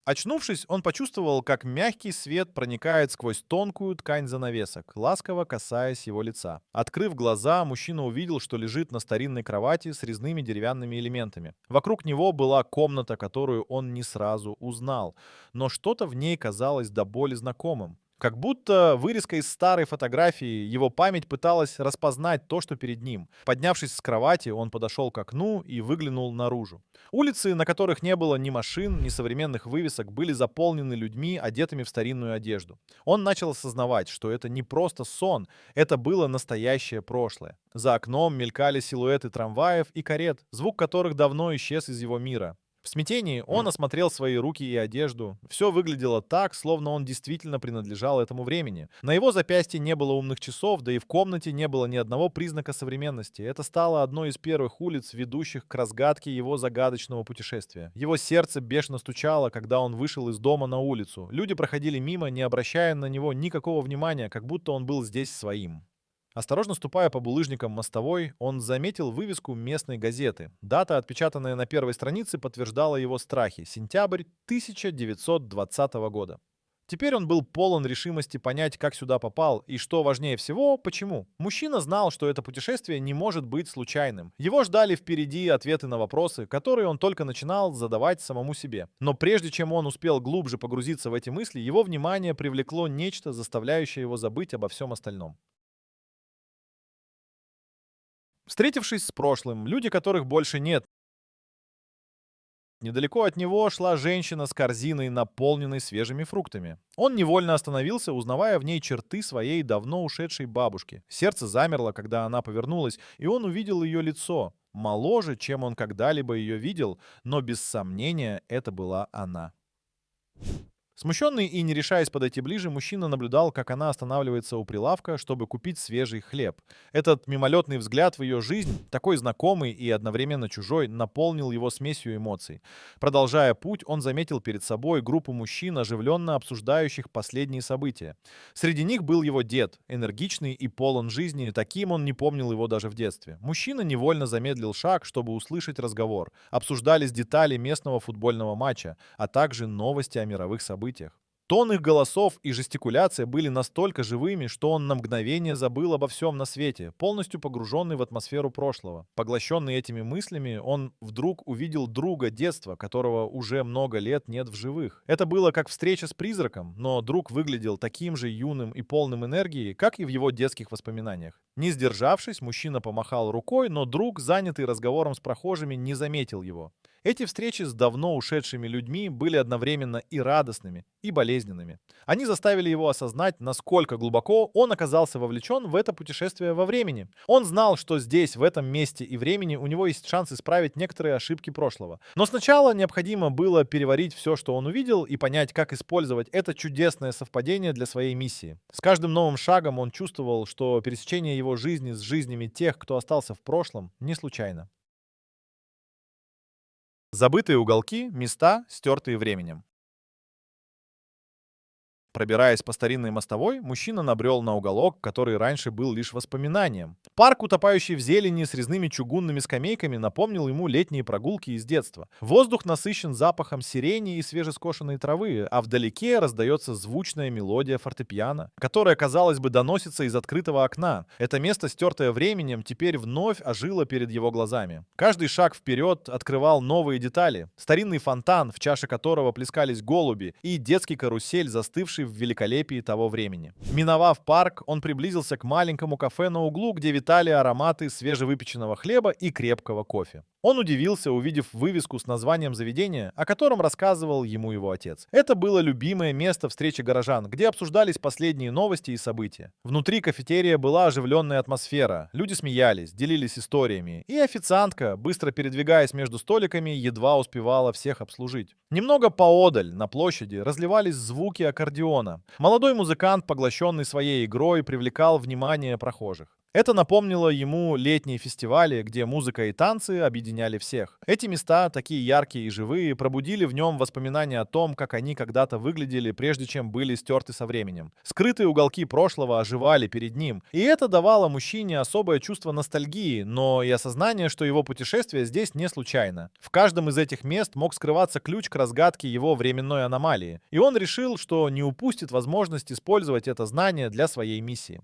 Очнувшись, он почувствовал, как мягкий свет проникает сквозь тонкую ткань занавесок, ласково касаясь его лица. Открыв глаза, мужчина увидел, что лежит на старинной кровати с резными деревянными элементами. Вокруг него была комната, которую он не сразу узнал, но что-то в ней казалось до боли знакомым. Как будто вырезка из старой фотографии, его память пыталась распознать то, что перед ним. Поднявшись с кровати, он подошел к окну и выглянул наружу. Улицы, на которых не было ни машин, ни современных вывесок, были заполнены людьми, одетыми в старинную одежду. Он начал осознавать, что это не просто сон, это было настоящее прошлое. За окном мелькали силуэты трамваев и карет, звук которых давно исчез из его мира. В смятении он осмотрел свои руки и одежду. Все выглядело так, словно он действительно принадлежал этому времени. На его запястье не было умных часов, да и в комнате не было ни одного признака современности. Это стало одной из первых улиц, ведущих к разгадке его загадочного путешествия. Его сердце бешено стучало, когда он вышел из дома на улицу. Люди проходили мимо, не обращая на него никакого внимания, как будто он был здесь своим. Осторожно ступая по булыжникам мостовой, он заметил вывеску местной газеты. Дата, отпечатанная на первой странице, подтверждала его страхи — сентябрь 1920 года. Теперь он был полон решимости понять, как сюда попал, и, что важнее всего, почему. Мужчина знал, что это путешествие не может быть случайным. Его ждали впереди ответы на вопросы, которые он только начинал задавать самому себе. Но прежде чем он успел глубже погрузиться в эти мысли, его внимание привлекло нечто, заставляющее его забыть обо всем остальном. Встретившись с прошлым, люди, которых больше нет, недалеко от него шла женщина с корзиной, наполненной свежими фруктами. Он невольно остановился, узнавая в ней черты своей давно ушедшей бабушки. Сердце замерло, когда она повернулась, и он увидел ее лицо. Моложе, чем он когда-либо ее видел, но без сомнения это была она. Смущенный и не решаясь подойти ближе, мужчина наблюдал, как она останавливается у прилавка, чтобы купить свежий хлеб. Этот мимолетный взгляд в ее жизнь, такой знакомый и одновременно чужой, наполнил его смесью эмоций. Продолжая путь, он заметил перед собой группу мужчин, оживленно обсуждающих последние события. Среди них был его дед, энергичный и полон жизни, таким он не помнил его даже в детстве. Мужчина невольно замедлил шаг, чтобы услышать разговор. Обсуждались детали местного футбольного матча, а также новости о мировых событиях. Тон их голосов и жестикуляция были настолько живыми, что он на мгновение забыл обо всем на свете, полностью погруженный в атмосферу прошлого. Поглощенный этими мыслями, он вдруг увидел друга детства, которого уже много лет нет в живых. Это было как встреча с призраком, но друг выглядел таким же юным и полным энергии, как и в его детских воспоминаниях. Не сдержавшись, мужчина помахал рукой, но друг, занятый разговором с прохожими, не заметил его. Эти встречи с давно ушедшими людьми были одновременно и радостными, и болезненными. Они заставили его осознать, насколько глубоко он оказался вовлечен в это путешествие во времени. Он знал, что здесь, в этом месте и времени, у него есть шанс исправить некоторые ошибки прошлого. Но сначала необходимо было переварить все, что он увидел, и понять, как использовать это чудесное совпадение для своей миссии. С каждым новым шагом он чувствовал, что пересечение его жизни с жизнями тех, кто остался в прошлом, не случайно. Забытые уголки, места, стертые временем. Пробираясь по старинной мостовой, мужчина набрел на уголок, который раньше был лишь воспоминанием. Парк, утопающий в зелени с резными чугунными скамейками, напомнил ему летние прогулки из детства. Воздух насыщен запахом сирени и свежескошенной травы, а вдалеке раздается звучная мелодия фортепиано, которая, казалось бы, доносится из открытого окна. Это место, стертое временем, теперь вновь ожило перед его глазами. Каждый шаг вперед открывал новые детали. Старинный фонтан, в чаше которого плескались голуби, и детский карусель, застывший в великолепии того времени. Миновав парк, он приблизился к маленькому кафе на углу, где витали ароматы свежевыпеченного хлеба и крепкого кофе. Он удивился, увидев вывеску с названием заведения, о котором рассказывал ему его отец. Это было любимое место встречи горожан, где обсуждались последние новости и события. Внутри кафетерия была оживленная атмосфера. Люди смеялись, делились историями. И официантка, быстро передвигаясь между столиками, едва успевала всех обслужить. Немного поодаль, на площади, разливались звуки аккордеона. Молодой музыкант, поглощенный своей игрой, привлекал внимание прохожих. Это напомнило ему летние фестивали, где музыка и танцы объединяли всех. Эти места, такие яркие и живые, пробудили в нем воспоминания о том, как они когда-то выглядели, прежде чем были стерты со временем. Скрытые уголки прошлого оживали перед ним, и это давало мужчине особое чувство ностальгии, но и осознание, что его путешествие здесь не случайно. В каждом из этих мест мог скрываться ключ к разгадке его временной аномалии, и он решил, что не упустит возможность использовать это знание для своей миссии.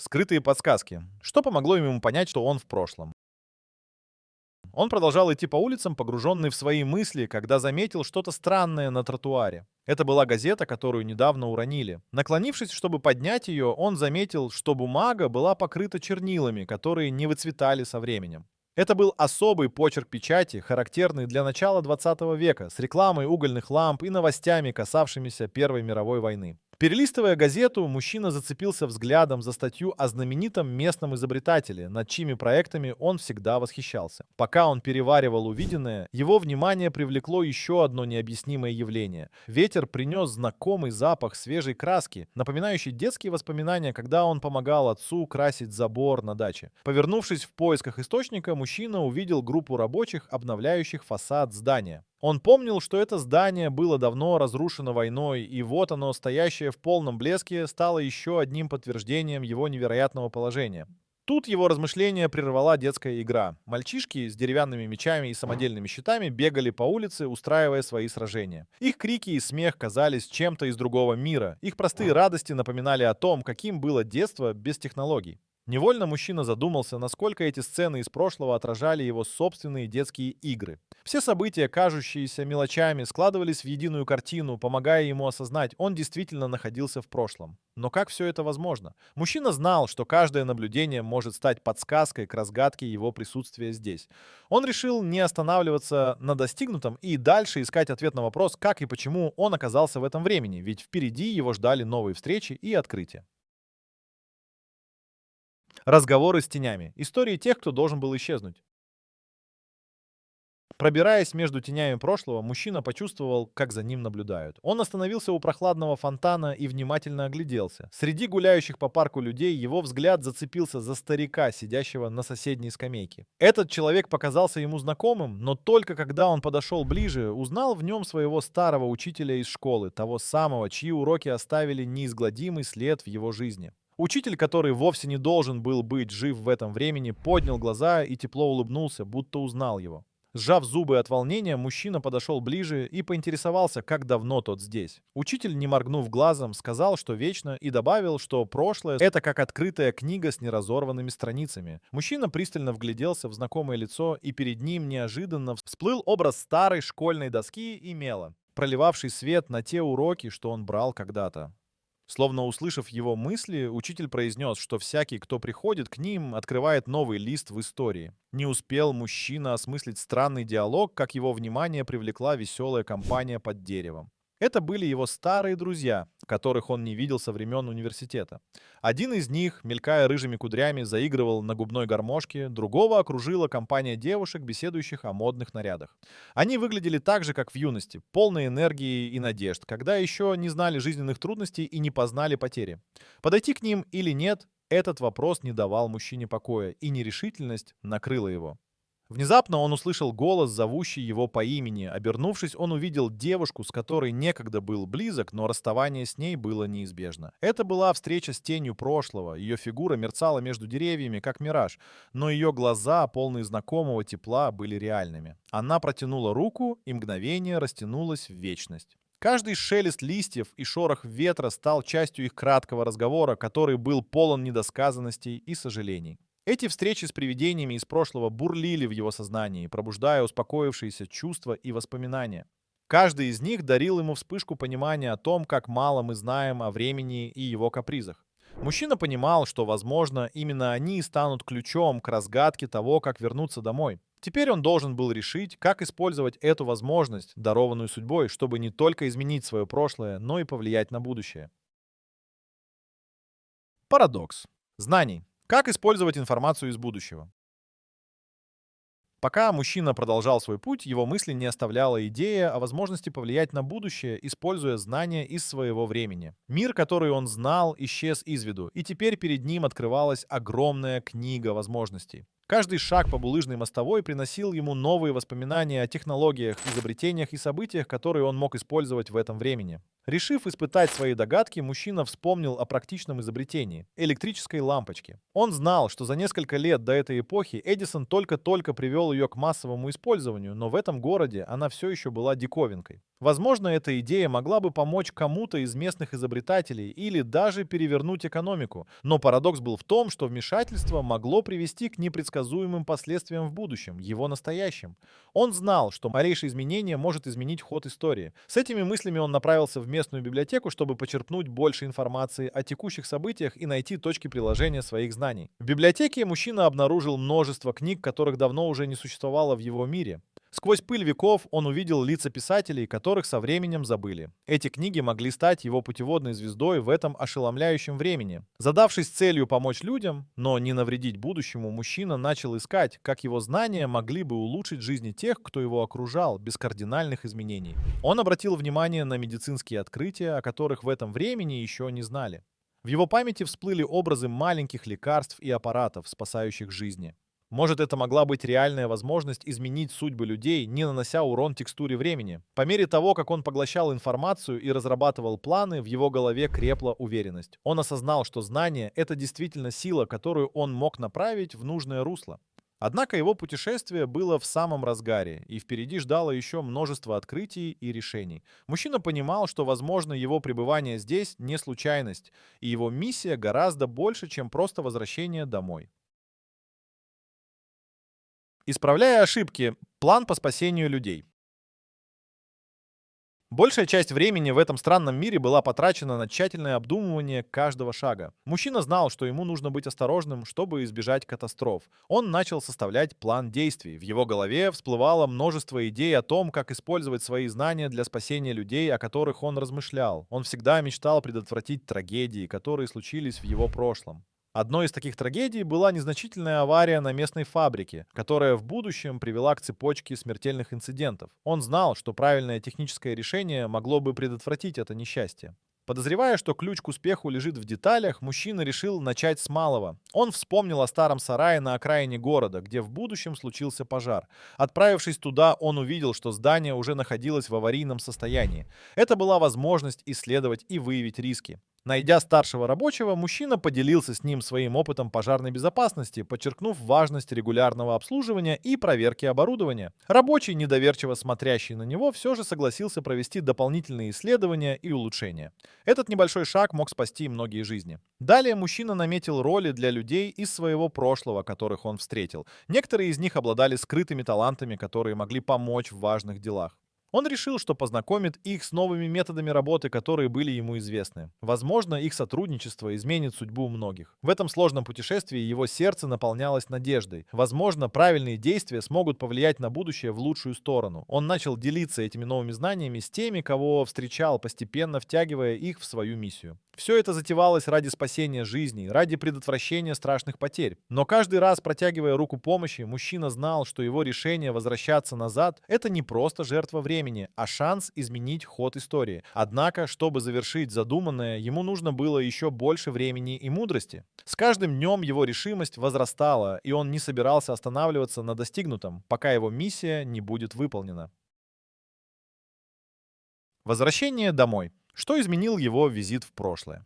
Скрытые подсказки. Что помогло ему понять, что он в прошлом? Он продолжал идти по улицам, погруженный в свои мысли, когда заметил что-то странное на тротуаре. Это была газета, которую недавно уронили. Наклонившись, чтобы поднять ее, он заметил, что бумага была покрыта чернилами, которые не выцветали со временем. Это был особый почерк печати, характерный для начала 20 века, с рекламой угольных ламп и новостями, касавшимися Первой мировой войны. Перелистывая газету, мужчина зацепился взглядом за статью о знаменитом местном изобретателе, над чьими проектами он всегда восхищался. Пока он переваривал увиденное, его внимание привлекло еще одно необъяснимое явление. Ветер принес знакомый запах свежей краски, напоминающий детские воспоминания, когда он помогал отцу красить забор на даче. Повернувшись в поисках источника, мужчина увидел группу рабочих, обновляющих фасад здания. Он помнил, что это здание было давно разрушено войной, и вот оно, стоящее в полном блеске, стало еще одним подтверждением его невероятного положения. Тут его размышления прервала детская игра. Мальчишки с деревянными мечами и самодельными щитами бегали по улице, устраивая свои сражения. Их крики и смех казались чем-то из другого мира. Их простые радости напоминали о том, каким было детство без технологий. Невольно мужчина задумался, насколько эти сцены из прошлого отражали его собственные детские игры. Все события, кажущиеся мелочами, складывались в единую картину, помогая ему осознать, он действительно находился в прошлом. Но как все это возможно? Мужчина знал, что каждое наблюдение может стать подсказкой к разгадке его присутствия здесь. Он решил не останавливаться на достигнутом и дальше искать ответ на вопрос, как и почему он оказался в этом времени, ведь впереди его ждали новые встречи и открытия. Разговоры с тенями. Истории тех, кто должен был исчезнуть. Пробираясь между тенями прошлого, мужчина почувствовал, как за ним наблюдают. Он остановился у прохладного фонтана и внимательно огляделся. Среди гуляющих по парку людей его взгляд зацепился за старика, сидящего на соседней скамейке. Этот человек показался ему знакомым, но только когда он подошел ближе, узнал в нем своего старого учителя из школы, того самого, чьи уроки оставили неизгладимый след в его жизни. Учитель, который вовсе не должен был быть жив в этом времени, поднял глаза и тепло улыбнулся, будто узнал его. Сжав зубы от волнения, мужчина подошел ближе и поинтересовался, как давно тот здесь. Учитель, не моргнув глазом, сказал, что вечно, и добавил, что прошлое — это как открытая книга с неразорванными страницами. Мужчина пристально вгляделся в знакомое лицо, и перед ним неожиданно всплыл образ старой школьной доски и мела, проливавший свет на те уроки, что он брал когда-то. Словно услышав его мысли, учитель произнес, что всякий, кто приходит к ним, открывает новый лист в истории. Не успел мужчина осмыслить странный диалог, как его внимание привлекла веселая компания под деревом. Это были его старые друзья, которых он не видел со времен университета. Один из них, мелькая рыжими кудрями, заигрывал на губной гармошке, другого окружила компания девушек, беседующих о модных нарядах. Они выглядели так же, как в юности, полные энергии и надежд, когда еще не знали жизненных трудностей и не познали потери. Подойти к ним или нет, этот вопрос не давал мужчине покоя, и нерешительность накрыла его. Внезапно он услышал голос, зовущий его по имени. Обернувшись, он увидел девушку, с которой некогда был близок, но расставание с ней было неизбежно. Это была встреча с тенью прошлого. Ее фигура мерцала между деревьями, как мираж, но ее глаза, полные знакомого тепла, были реальными. Она протянула руку, и мгновение растянулось в вечность. Каждый шелест листьев и шорох ветра стал частью их краткого разговора, который был полон недосказанностей и сожалений. Эти встречи с привидениями из прошлого бурлили в его сознании, пробуждая успокоившиеся чувства и воспоминания. Каждый из них дарил ему вспышку понимания о том, как мало мы знаем о времени и его капризах. Мужчина понимал, что, возможно, именно они станут ключом к разгадке того, как вернуться домой. Теперь он должен был решить, как использовать эту возможность, дарованную судьбой, чтобы не только изменить свое прошлое, но и повлиять на будущее. Парадокс. Знаний. Как использовать информацию из будущего? Пока мужчина продолжал свой путь, его мысли не оставляла идея о возможности повлиять на будущее, используя знания из своего времени. Мир, который он знал, исчез из виду, и теперь перед ним открывалась огромная книга возможностей. Каждый шаг по булыжной мостовой приносил ему новые воспоминания о технологиях, изобретениях и событиях, которые он мог использовать в этом времени. Решив испытать свои догадки, мужчина вспомнил о практичном изобретении — электрической лампочке. Он знал, что за несколько лет до этой эпохи Эдисон только-только привел ее к массовому использованию, но в этом городе она все еще была диковинкой. Возможно, эта идея могла бы помочь кому-то из местных изобретателей или даже перевернуть экономику. Но парадокс был в том, что вмешательство могло привести к непредсказуемым последствиям в будущем, его настоящем. Он знал, что малейшее изменение может изменить ход истории. С этими мыслями он направился в местную библиотеку, чтобы почерпнуть больше информации о текущих событиях и найти точки приложения своих знаний. В библиотеке мужчина обнаружил множество книг, которых давно уже не существовало в его мире. Сквозь пыль веков он увидел лица писателей, которых со временем забыли. Эти книги могли стать его путеводной звездой в этом ошеломляющем времени. Задавшись целью помочь людям, но не навредить будущему, мужчина начал искать, как его знания могли бы улучшить жизни тех, кто его окружал, без кардинальных изменений. Он обратил внимание на медицинские открытия, о которых в этом времени еще не знали. В его памяти всплыли образы маленьких лекарств и аппаратов, спасающих жизни. Может, это могла быть реальная возможность изменить судьбы людей, не нанося урон текстуре времени. По мере того, как он поглощал информацию и разрабатывал планы, в его голове крепла уверенность. Он осознал, что знание — это действительно сила, которую он мог направить в нужное русло. Однако его путешествие было в самом разгаре, и впереди ждало еще множество открытий и решений. Мужчина понимал, что, возможно, его пребывание здесь не случайность, и его миссия гораздо больше, чем просто возвращение домой. Исправляя ошибки. План по спасению людей. Большая часть времени в этом странном мире была потрачена на тщательное обдумывание каждого шага. Мужчина знал, что ему нужно быть осторожным, чтобы избежать катастроф. Он начал составлять план действий. В его голове всплывало множество идей о том, как использовать свои знания для спасения людей, о которых он размышлял. Он всегда мечтал предотвратить трагедии, которые случились в его прошлом. Одной из таких трагедий была незначительная авария на местной фабрике, которая в будущем привела к цепочке смертельных инцидентов. Он знал, что правильное техническое решение могло бы предотвратить это несчастье. Подозревая, что ключ к успеху лежит в деталях, мужчина решил начать с малого. Он вспомнил о старом сарае на окраине города, где в будущем случился пожар. Отправившись туда, он увидел, что здание уже находилось в аварийном состоянии. Это была возможность исследовать и выявить риски. Найдя старшего рабочего, мужчина поделился с ним своим опытом пожарной безопасности, подчеркнув важность регулярного обслуживания и проверки оборудования. Рабочий, недоверчиво смотрящий на него, все же согласился провести дополнительные исследования и улучшения. Этот небольшой шаг мог спасти многие жизни. Далее мужчина наметил роли для людей из своего прошлого, которых он встретил. Некоторые из них обладали скрытыми талантами, которые могли помочь в важных делах. Он решил, что познакомит их с новыми методами работы, которые были ему известны. Возможно, их сотрудничество изменит судьбу многих. В этом сложном путешествии его сердце наполнялось надеждой. Возможно, правильные действия смогут повлиять на будущее в лучшую сторону. Он начал делиться этими новыми знаниями с теми, кого встречал, постепенно втягивая их в свою миссию. Все это затевалось ради спасения жизней, ради предотвращения страшных потерь. Но каждый раз, протягивая руку помощи, мужчина знал, что его решение возвращаться назад — это не просто жертва времени, а шанс изменить ход истории. Однако, чтобы завершить задуманное, ему нужно было еще больше времени и мудрости. С каждым днем его решимость возрастала, и он не собирался останавливаться на достигнутом, пока его миссия не будет выполнена. Возвращение домой. Что изменил его визит в прошлое?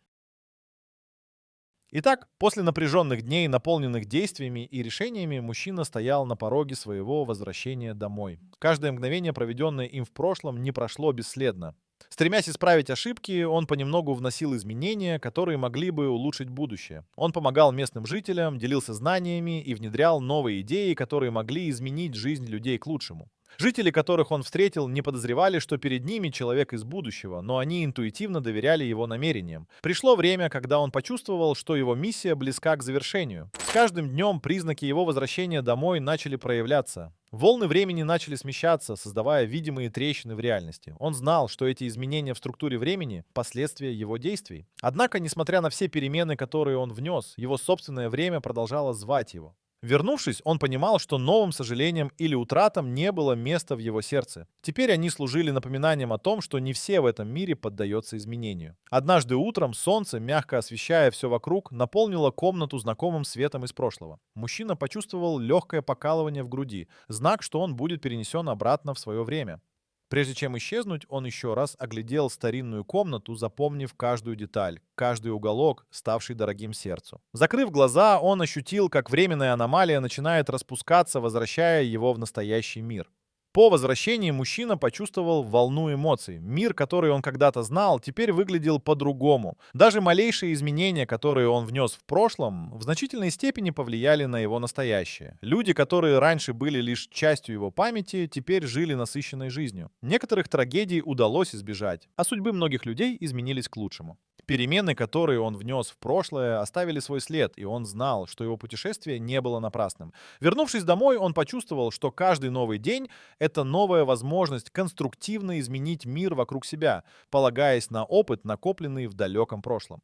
Итак, после напряженных дней, наполненных действиями и решениями, мужчина стоял на пороге своего возвращения домой. Каждое мгновение, проведенное им в прошлом, не прошло бесследно. Стремясь исправить ошибки, он понемногу вносил изменения, которые могли бы улучшить будущее. Он помогал местным жителям, делился знаниями и внедрял новые идеи, которые могли изменить жизнь людей к лучшему. Жители, которых он встретил, не подозревали, что перед ними человек из будущего, но они интуитивно доверяли его намерениям. Пришло время, когда он почувствовал, что его миссия близка к завершению. С каждым днем признаки его возвращения домой начали проявляться. Волны времени начали смещаться, создавая видимые трещины в реальности. Он знал, что эти изменения в структуре времени — последствия его действий. Однако, несмотря на все перемены, которые он внес, его собственное время продолжало звать его. Вернувшись, он понимал, что новым сожалениям или утратам не было места в его сердце. Теперь они служили напоминанием о том, что не все в этом мире поддается изменению. Однажды утром солнце, мягко освещая все вокруг, наполнило комнату знакомым светом из прошлого. Мужчина почувствовал легкое покалывание в груди, знак, что он будет перенесен обратно в свое время. Прежде чем исчезнуть, он еще раз оглядел старинную комнату, запомнив каждую деталь, каждый уголок, ставший дорогим сердцу. Закрыв глаза, он ощутил, как временная аномалия начинает распускаться, возвращая его в настоящий мир. По возвращении мужчина почувствовал волну эмоций. Мир, который он когда-то знал, теперь выглядел по-другому. Даже малейшие изменения, которые он внес в прошлом, в значительной степени повлияли на его настоящее. Люди, которые раньше были лишь частью его памяти, теперь жили насыщенной жизнью. Некоторых трагедий удалось избежать, а судьбы многих людей изменились к лучшему. Перемены, которые он внес в прошлое, оставили свой след, и он знал, что его путешествие не было напрасным. Вернувшись домой, он почувствовал, что каждый новый день — это новая возможность конструктивно изменить мир вокруг себя, полагаясь на опыт, накопленный в далеком прошлом.